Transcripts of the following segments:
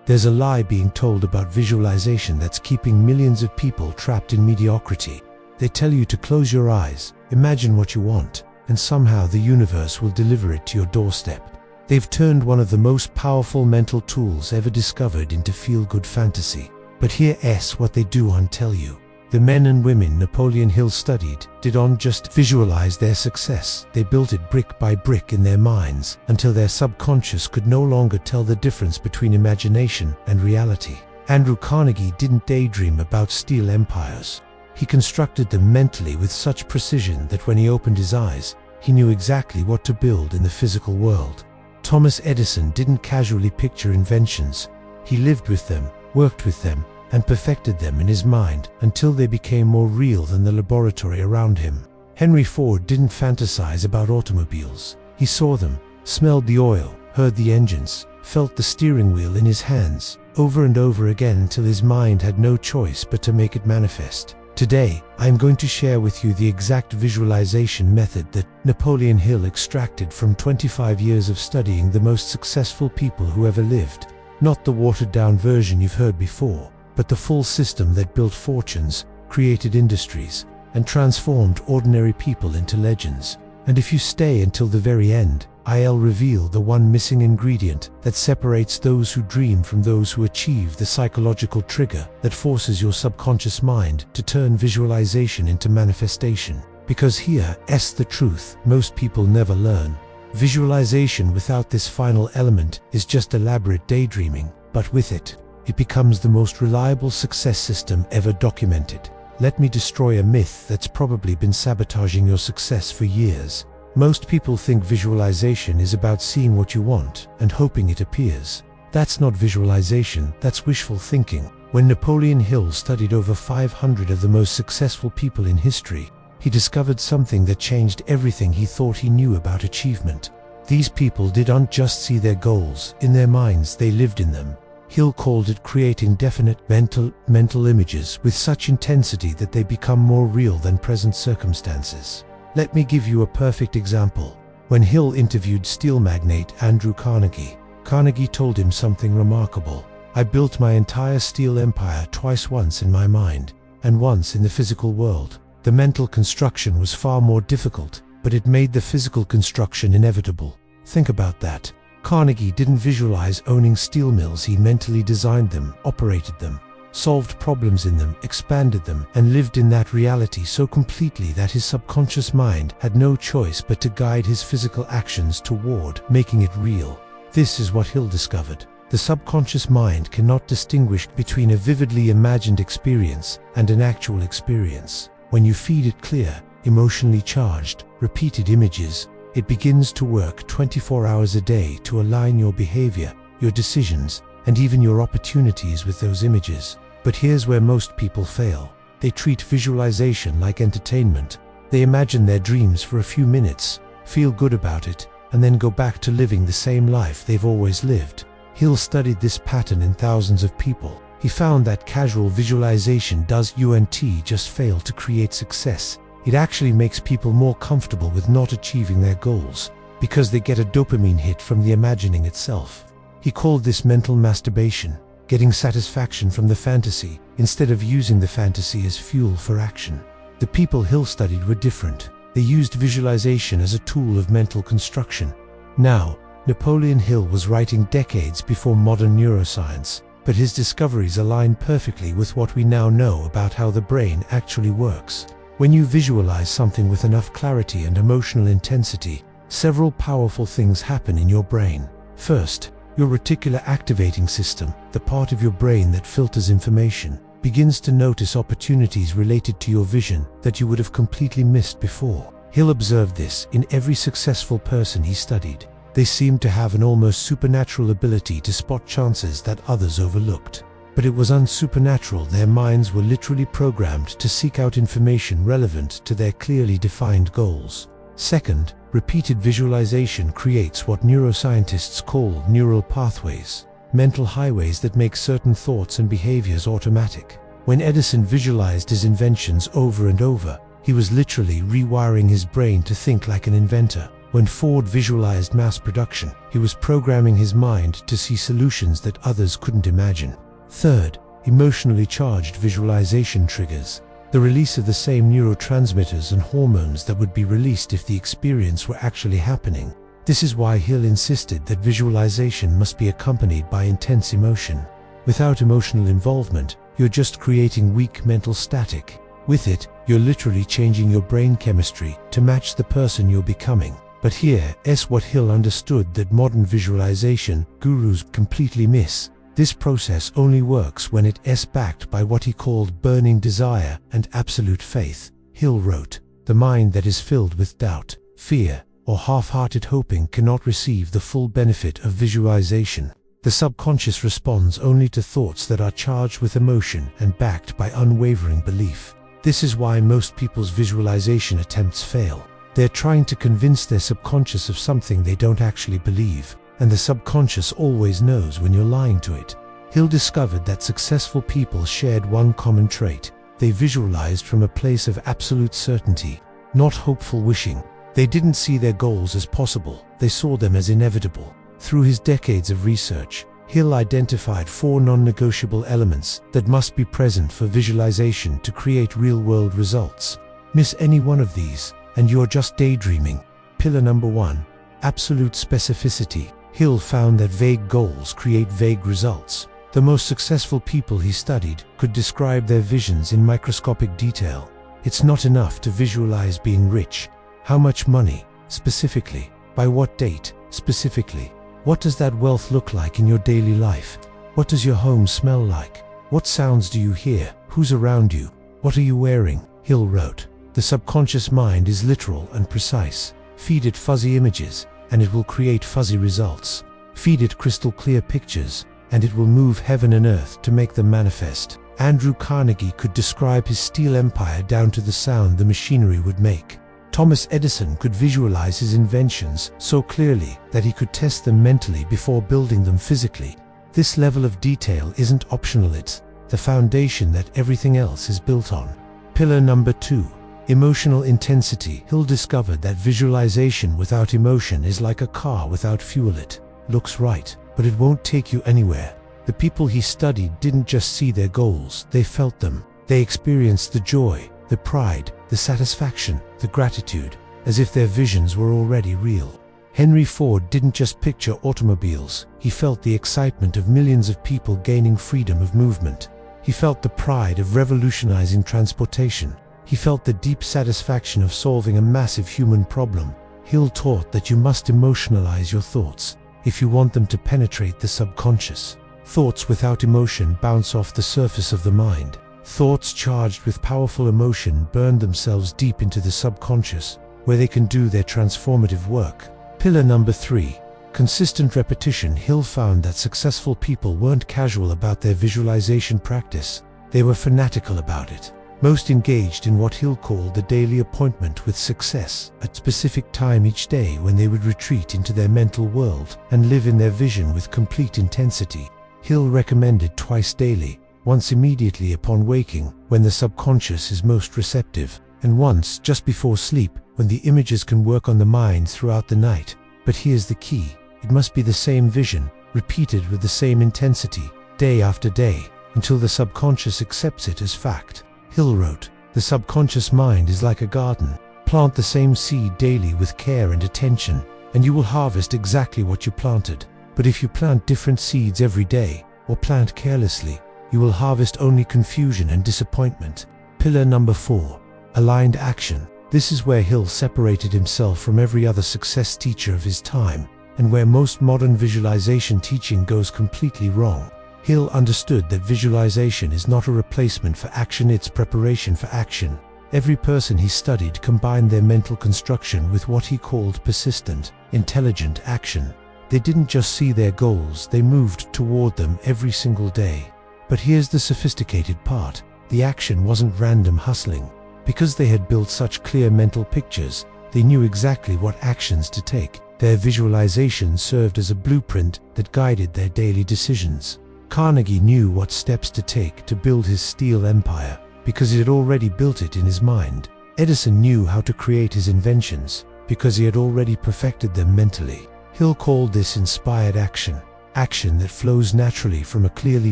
There's a lie being told about visualization that's keeping millions of people trapped in mediocrity. They tell you to close your eyes, imagine what you want, and somehow the universe will deliver it to your doorstep. They've turned one of the most powerful mental tools ever discovered into feel-good fantasy. But here's what they don't tell you. The men and women Napoleon Hill studied didn't just visualize their success, they built it brick by brick in their minds until their subconscious could no longer tell the difference between imagination and reality. Andrew Carnegie didn't daydream about steel empires. He constructed them mentally with such precision that when he opened his eyes, he knew exactly what to build in the physical world. Thomas Edison didn't casually picture inventions. He lived with them, worked with them, and perfected them in his mind until they became more real than the laboratory around him. Henry Ford didn't fantasize about automobiles. He saw them, smelled the oil, heard the engines, felt the steering wheel in his hands, over and over again until his mind had no choice but to make it manifest. Today, I am going to share with you the exact visualization method that Napoleon Hill extracted from 25 years of studying the most successful people who ever lived. Not the watered-down version you've heard before, but the full system that built fortunes, created industries, and transformed ordinary people into legends. And if you stay until the very end, I'll reveal the one missing ingredient that separates those who dream from those who achieve, the psychological trigger that forces your subconscious mind to turn visualization into manifestation. Because here's the truth most people never learn. Visualization without this final element is just elaborate daydreaming, but with it, it becomes the most reliable success system ever documented. Let me destroy a myth that's probably been sabotaging your success for years. Most people think visualization is about seeing what you want and hoping it appears. That's not visualization, that's wishful thinking. When Napoleon Hill studied over 500 of the most successful people in history, he discovered something that changed everything he thought he knew about achievement. These people didn't just see their goals in their minds, they lived in them. Hill called it creating definite mental images with such intensity that they become more real than present circumstances. Let me give you a perfect example. When Hill interviewed steel magnate Andrew Carnegie, Carnegie told him something remarkable. I built my entire steel empire twice, once in my mind, and once in the physical world. The mental construction was far more difficult, but it made the physical construction inevitable. Think about that. Carnegie didn't visualize owning steel mills, he mentally designed them, operated them, solved problems in them, expanded them, and lived in that reality so completely that his subconscious mind had no choice but to guide his physical actions toward making it real. This is what Hill discovered. The subconscious mind cannot distinguish between a vividly imagined experience and an actual experience. When you feed it clear, emotionally charged, repeated images, it begins to work 24 hours a day to align your behavior, your decisions, and even your opportunities with those images. But here's where most people fail. They treat visualization like entertainment. They imagine their dreams for a few minutes, feel good about it, and then go back to living the same life they've always lived. Hill studied this pattern in thousands of people. He found that casual visualization doesn't just fail to create success. It actually makes people more comfortable with not achieving their goals, because they get a dopamine hit from the imagining itself. He called this mental masturbation, getting satisfaction from the fantasy instead of using the fantasy as fuel for action. The people Hill studied were different. They used visualization as a tool of mental construction. Now, Napoleon Hill was writing decades before modern neuroscience, but his discoveries align perfectly with what we now know about how the brain actually works. When you visualize something with enough clarity and emotional intensity, several powerful things happen in your brain. First, your reticular activating system, the part of your brain that filters information, begins to notice opportunities related to your vision that you would have completely missed before. Hill observed this in every successful person he studied. They seemed to have an almost supernatural ability to spot chances that others overlooked. But it was unsupernatural. Their minds were literally programmed to seek out information relevant to their clearly defined goals. Second, repeated visualization creates what neuroscientists call neural pathways, mental highways that make certain thoughts and behaviors automatic. When Edison visualized his inventions over and over, he was literally rewiring his brain to think like an inventor. When Ford visualized mass production, he was programming his mind to see solutions that others couldn't imagine. Third, emotionally charged visualization triggers the release of the same neurotransmitters and hormones that would be released if the experience were actually happening. This is why Hill insisted that visualization must be accompanied by intense emotion. Without emotional involvement, you're just creating weak mental static. With it, you're literally changing your brain chemistry to match the person you're becoming. But here's what Hill understood that modern visualization gurus completely miss. This process only works when it's backed by what he called burning desire and absolute faith. Hill wrote, "The mind that is filled with doubt, fear, or half-hearted hoping cannot receive the full benefit of visualization. The subconscious responds only to thoughts that are charged with emotion and backed by unwavering belief." This is why most people's visualization attempts fail. They're trying to convince their subconscious of something they don't actually believe, and the subconscious always knows when you're lying to it. Hill discovered that successful people shared one common trait. They visualized from a place of absolute certainty, not hopeful wishing. They didn't see their goals as possible, they saw them as inevitable. Through his decades of research, Hill identified 4 non-negotiable elements that must be present for visualization to create real-world results. Miss any one of these, and you're just daydreaming. Pillar number 1. Absolute specificity. Hill found that vague goals create vague results. The most successful people he studied could describe their visions in microscopic detail. It's not enough to visualize being rich. How much money? Specifically. By what date? Specifically. What does that wealth look like in your daily life? What does your home smell like? What sounds do you hear? Who's around you? What are you wearing? Hill wrote, "The subconscious mind is literal and precise. Feed it fuzzy images, and it will create fuzzy results. Feed it crystal clear pictures, and it will move heaven and earth to make them manifest." Andrew Carnegie could describe his steel empire down to the sound the machinery would make. Thomas Edison could visualize his inventions so clearly that he could test them mentally before building them physically. This level of detail isn't optional, it's the foundation that everything else is built on. Pillar number 2. Emotional intensity. Hill discovered that visualization without emotion is like a car without fuel. It looks right, but it won't take you anywhere. The people he studied didn't just see their goals, they felt them. They experienced the joy, the pride, the satisfaction, the gratitude, as if their visions were already real. Henry Ford didn't just picture automobiles, he felt the excitement of millions of people gaining freedom of movement. He felt the pride of revolutionizing transportation. He felt the deep satisfaction of solving a massive human problem. Hill taught that you must emotionalize your thoughts if you want them to penetrate the subconscious. Thoughts without emotion bounce off the surface of the mind. Thoughts charged with powerful emotion burn themselves deep into the subconscious, where they can do their transformative work. Pillar number 3. Consistent repetition. Hill found that successful people weren't casual about their visualization practice. They were fanatical about it. Most engaged in what Hill called the daily appointment with success, at a specific time each day when they would retreat into their mental world and live in their vision with complete intensity. Hill recommended twice daily, once immediately upon waking, when the subconscious is most receptive, and once just before sleep, when the images can work on the mind throughout the night. But here's the key. It must be the same vision, repeated with the same intensity, day after day, until the subconscious accepts it as fact. Hill wrote, "The subconscious mind is like a garden. Plant the same seed daily with care and attention, and you will harvest exactly what you planted. But if you plant different seeds every day, or plant carelessly, you will harvest only confusion and disappointment." Pillar number 4. Aligned action. This is where Hill separated himself from every other success teacher of his time, and where most modern visualization teaching goes completely wrong. Hill understood that visualization is not a replacement for action, it's preparation for action. Every person he studied combined their mental construction with what he called persistent, intelligent action. They didn't just see their goals, they moved toward them every single day. But here's the sophisticated part. The action wasn't random hustling. Because they had built such clear mental pictures, they knew exactly what actions to take. Their visualization served as a blueprint that guided their daily decisions. Carnegie knew what steps to take to build his steel empire, because he had already built it in his mind. Edison knew how to create his inventions, because he had already perfected them mentally. Hill called this inspired action, action that flows naturally from a clearly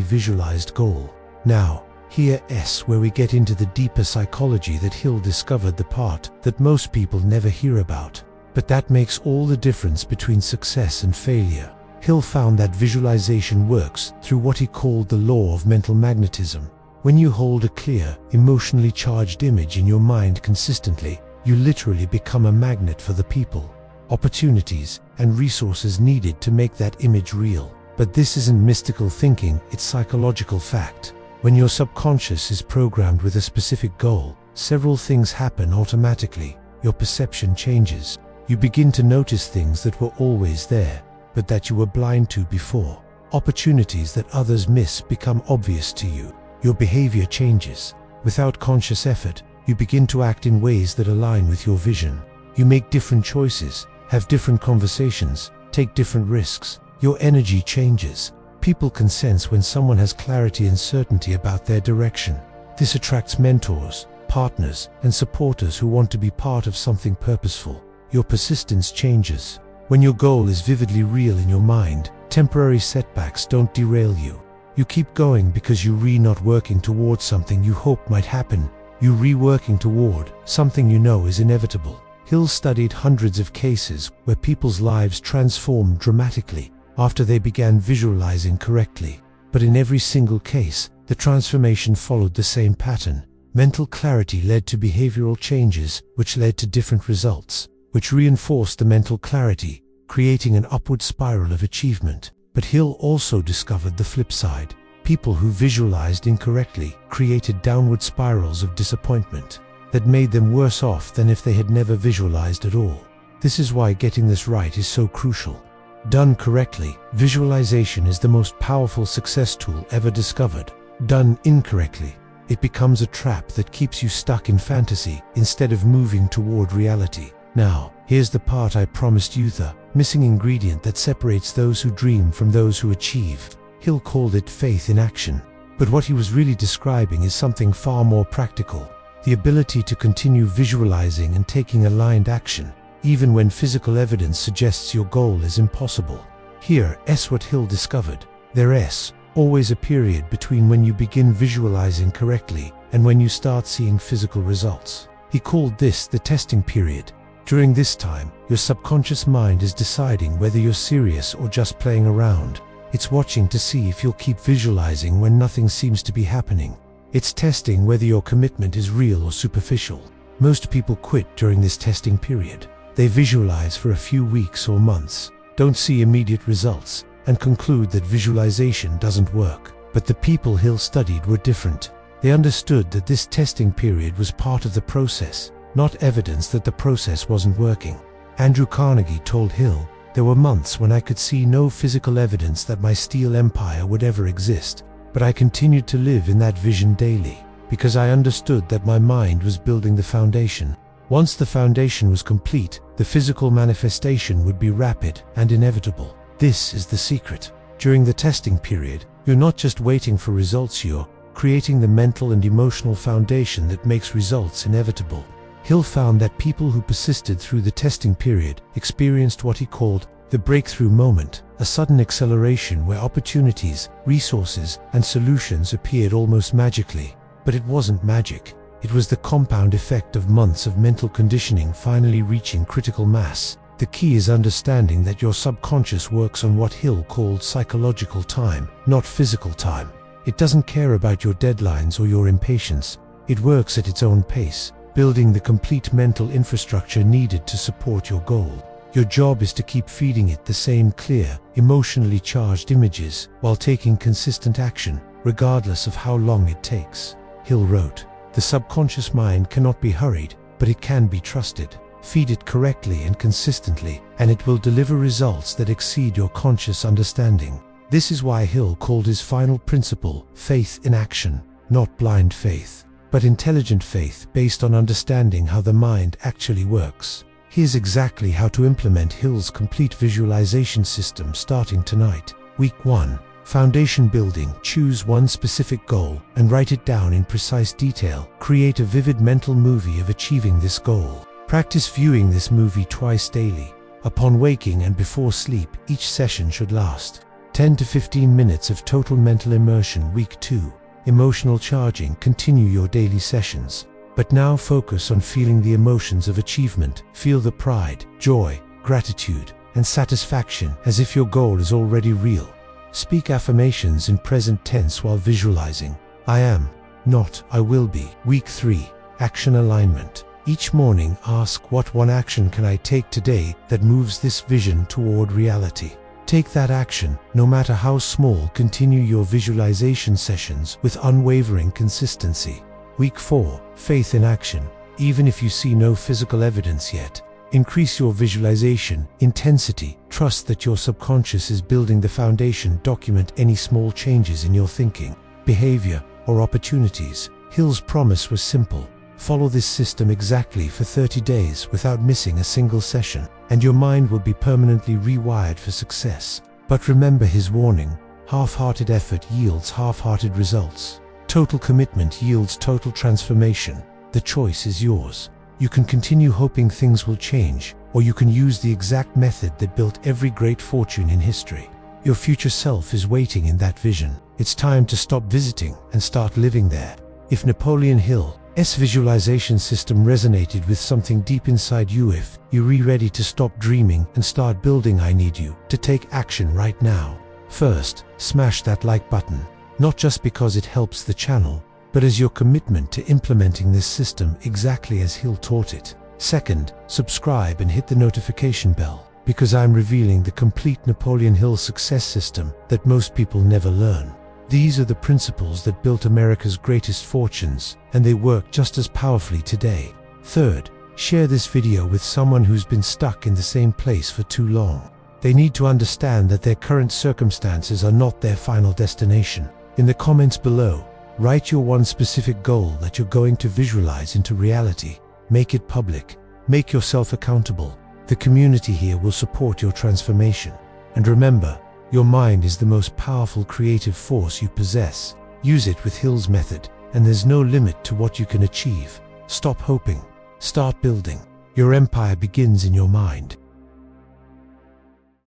visualized goal. Now, here's where we get into the deeper psychology that Hill discovered, the part that most people never hear about. But that makes all the difference between success and failure. Hill found that visualization works through what he called the law of mental magnetism. When you hold a clear, emotionally charged image in your mind consistently, you literally become a magnet for the people, opportunities, and resources needed to make that image real. But this isn't mystical thinking, it's psychological fact. When your subconscious is programmed with a specific goal, several things happen automatically. Your perception changes. You begin to notice things that were always there, but that you were blind to before. Opportunities that others miss become obvious to you. Your behavior changes. Without conscious effort, you begin to act in ways that align with your vision. You make different choices, have different conversations, take different risks. Your energy changes. People can sense when someone has clarity and certainty about their direction. This attracts mentors, partners, and supporters who want to be part of something purposeful. Your persistence changes. When your goal is vividly real in your mind, temporary setbacks don't derail you. You keep going because you not working towards something you hope might happen. You working toward something you know is inevitable. Hill studied hundreds of cases where people's lives transformed dramatically after they began visualizing correctly. But in every single case, the transformation followed the same pattern. Mental clarity led to behavioral changes, which led to different results, which reinforced the mental clarity, creating an upward spiral of achievement. But Hill also discovered the flip side. People who visualized incorrectly created downward spirals of disappointment that made them worse off than if they had never visualized at all. This is why getting this right is so crucial. Done correctly, visualization is the most powerful success tool ever discovered. Done incorrectly, it becomes a trap that keeps you stuck in fantasy instead of moving toward reality. Now, here's the part I promised you, the missing ingredient that separates those who dream from those who achieve. Hill called it faith in action. But what he was really describing is something far more practical. The ability to continue visualizing and taking aligned action, even when physical evidence suggests your goal is impossible. Here's what Hill discovered. There's always a period between when you begin visualizing correctly and when you start seeing physical results. He called this the testing period. During this time, your subconscious mind is deciding whether you're serious or just playing around. It's watching to see if you'll keep visualizing when nothing seems to be happening. It's testing whether your commitment is real or superficial. Most people quit during this testing period. They visualize for a few weeks or months, don't see immediate results, and conclude that visualization doesn't work. But the people Hill studied were different. They understood that this testing period was part of the process, not evidence that the process wasn't working. Andrew Carnegie told Hill, "There were months when I could see no physical evidence that my steel empire would ever exist, but I continued to live in that vision daily, because I understood that my mind was building the foundation. Once the foundation was complete, the physical manifestation would be rapid and inevitable." This is the secret. During the testing period, you're not just waiting for results, you're creating the mental and emotional foundation that makes results inevitable. Hill found that people who persisted through the testing period experienced what he called the breakthrough moment, a sudden acceleration where opportunities, resources, and solutions appeared almost magically. But it wasn't magic. It was the compound effect of months of mental conditioning finally reaching critical mass. The key is understanding that your subconscious works on what Hill called psychological time, not physical time. It doesn't care about your deadlines or your impatience. It works at its own pace, building the complete mental infrastructure needed to support your goal. Your job is to keep feeding it the same clear, emotionally charged images while taking consistent action, regardless of how long it takes. Hill wrote, "The subconscious mind cannot be hurried, but it can be trusted. Feed it correctly and consistently, and it will deliver results that exceed your conscious understanding." This is why Hill called his final principle faith in action, not blind faith, but intelligent faith based on understanding how the mind actually works. Here's exactly how to implement Hill's complete visualization system starting tonight. Week 1. Foundation building. Choose one specific goal and write it down in precise detail. Create a vivid mental movie of achieving this goal. Practice viewing this movie twice daily. Upon waking and before sleep, each session should last 10 to 15 minutes of total mental immersion. Week 2. Emotional charging. Continue your daily sessions, but now focus on feeling the emotions of achievement. Feel the pride, joy, gratitude, and satisfaction as if your goal is already real. Speak affirmations in present tense while visualizing. I am, not I will be. Week 3. Action alignment. Each morning ask, what one action can I take today that moves this vision toward reality? Take that action, no matter how small. Continue your visualization sessions with unwavering consistency. Week 4. Faith in action. Even if you see no physical evidence yet, increase your visualization intensity. Trust that your subconscious is building the foundation. Document any small changes in your thinking, behavior, or opportunities. Hill's promise was simple. Follow this system exactly for 30 days without missing a single session, and your mind will be permanently rewired for success. But remember his warning: half-hearted effort yields half-hearted results. Total commitment yields total transformation. The choice is yours. You can continue hoping things will change, or you can use the exact method that built every great fortune in history. Your future self is waiting in that vision. It's time to stop visiting and start living there. If Napoleon Hill's visualization system resonated with something deep inside you, if you're ready to stop dreaming and start building, I need you to take action right now. First, smash that like button, not just because it helps the channel, but as your commitment to implementing this system exactly as Hill taught it. Second, subscribe and hit the notification bell, because I'm revealing the complete Napoleon Hill success system that most people never learn. These are the principles that built America's greatest fortunes, and they work just as powerfully today. Third, share this video with someone who's been stuck in the same place for too long. They need to understand that their current circumstances are not their final destination. In the comments below, write your one specific goal that you're going to visualize into reality. Make it public. Make yourself accountable. The community here will support your transformation. And remember, your mind is the most powerful creative force you possess. Use it with Hill's method, and there's no limit to what you can achieve. Stop hoping. Start building. Your empire begins in your mind.